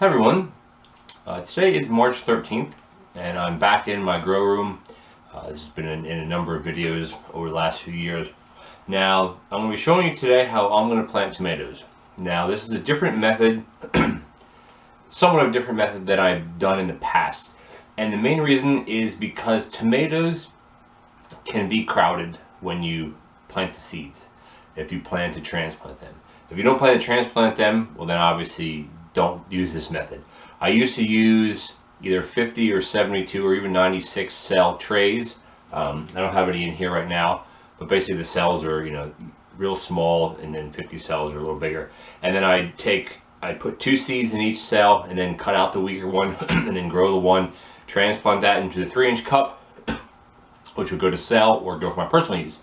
Hi everyone, today is March 13th and I'm back in my grow room. This has been in a number of videos over the last few years. Now I'm going to be showing you today how I'm going to plant tomatoes. Now this is a different method, somewhat of a different method that I've done in the past. And the main reason is because tomatoes can be crowded when you plant the seeds, if you plan to transplant them. If you don't plan to transplant them, well then obviously don't use this method. I used to use either 50 or 72 or even 96 cell trays. I don't have any in here right now, but basically the cells are, real small, and then 50 cells are a little bigger. And then I put 2 seeds in each cell and then cut out the weaker one and then grow the one, transplant that into the 3-inch cup, which would go to sell or go for my personal use.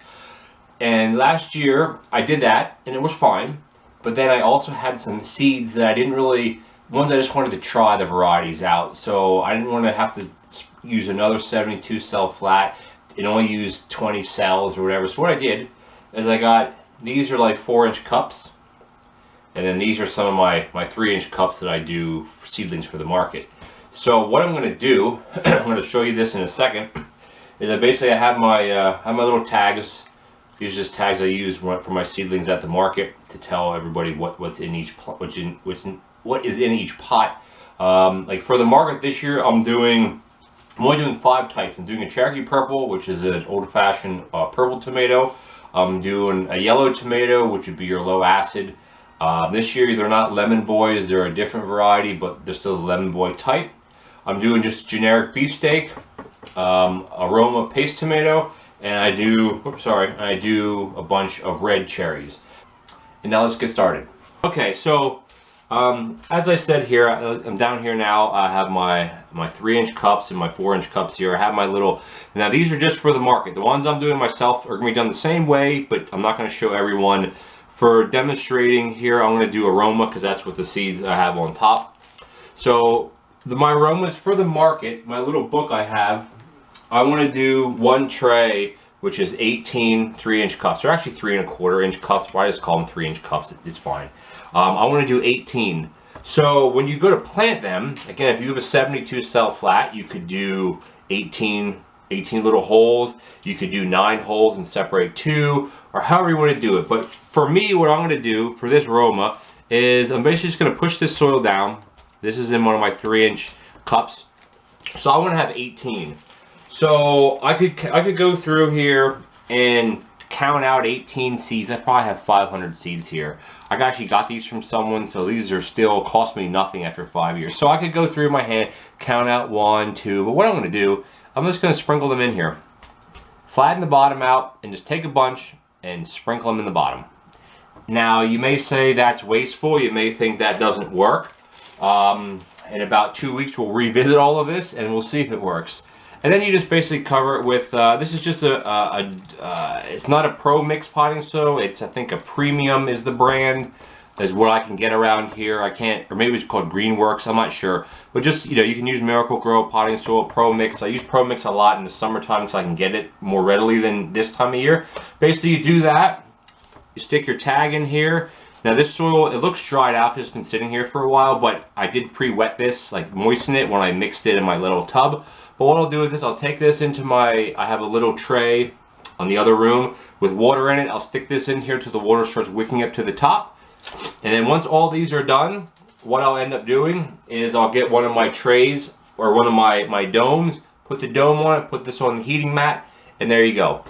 And last year I did that and it was fine. But then I also had some seeds that I didn't really, ones I just wanted to try the varieties out. So I didn't want to have to use another 72 cell flat and only use 20 cells or whatever. So what I did is I got, these are like 4-inch cups. And then these are some of my 3-inch cups that I do for seedlings for the market. So what I'm going to do, I'm going to show you this in a second, is that basically I have my little tags. These are just tags I use for my seedlings at the market to tell everybody what's in each what is in each pot. Like for the market this year, I'm only doing 5 types. I'm doing a Cherokee Purple, which is an old-fashioned purple tomato. I'm doing a yellow tomato, which would be your low acid. This year they're not lemon boys; they're a different variety, but they're still the lemon boy type. I'm doing just generic beefsteak, aroma paste tomato. And I do a bunch of red cherries. And now let's get started. Okay, so as I said here, I'm down here now. I have my 3-inch cups and my 4-inch cups here. I have my little, now these are just for the market. The ones I'm doing myself are going to be done the same way, but I'm not going to show everyone. For demonstrating here, I'm going to do aroma because that's what the seeds I have on top. So my aromas for the market, my little book I have, I want to do 1 tray, which is 18 3-inch cups. They're actually 3¼ inch cups, but I just call them 3-inch cups. It's fine. I want to do 18. So when you go to plant them, again, if you have a 72 cell flat, you could do 18 little holes. You could do 9 holes and separate 2, or however you want to do it. But for me, what I'm going to do for this aroma is I'm basically just going to push this soil down. This is in one of my 3-inch cups. So I want to have 18. So I could go through here and count out 18 seeds. I probably have 500 seeds here. I actually got these from someone, so these are still cost me nothing after 5 years. So I could go through my hand, count out 1, 2. But what I'm going to do, I'm just going to sprinkle them in here. Flatten the bottom out and just take a bunch and sprinkle them in the bottom. Now you may say that's wasteful. You may think that doesn't work. In about 2 weeks we'll revisit all of this and we'll see if it works. And then you just basically cover it with, this is just it's not a pro mix potting soil, it's I think a premium is the brand, is what I can get around here. I can't, or maybe it's called Greenworks, I'm not sure. But just, you can use Miracle Grow potting soil, Pro Mix. I use Pro Mix a lot in the summertime so I can get it more readily than this time of year. Basically you do that, you stick your tag in here. Now this soil, it looks dried out because it's been sitting here for a while, but I did pre-wet this, like moisten it when I mixed it in my little tub. But what I'll do with this, I'll take this into I have a little tray on the other room with water in it. I'll stick this in here till the water starts wicking up to the top. And then once all these are done, what I'll end up doing is I'll get one of my trays or one of my domes, put the dome on it, put this on the heating mat, and there you go.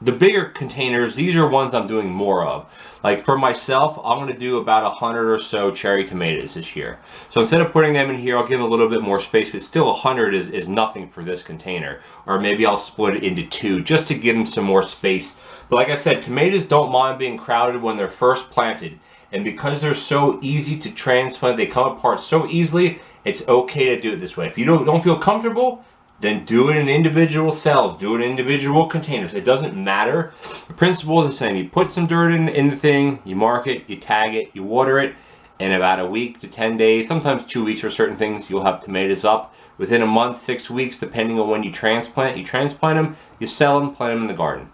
The bigger containers, these are ones I'm doing more of. Like for myself, I'm going to do about 100 or so cherry tomatoes this year. So instead of putting them in here, I'll give them a little bit more space, but still 100 is nothing for this container. Or maybe I'll split it into 2 just to give them some more space. But like I said, tomatoes don't mind being crowded when they're first planted. And because they're so easy to transplant, they come apart so easily, it's okay to do it this way. If you don't feel comfortable, then do it in individual cells, do it in individual containers. It doesn't matter. The principle is the same. You put some dirt in the thing, you mark it, you tag it, you water it, and about a week to 10 days, sometimes 2 weeks for certain things, you'll have tomatoes up. Within a month, 6 weeks, depending on when you transplant them, you sell them, plant them in the garden.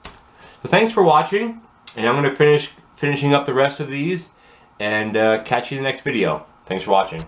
So thanks for watching, and I'm going to finishing up the rest of these, and catch you in the next video. Thanks for watching.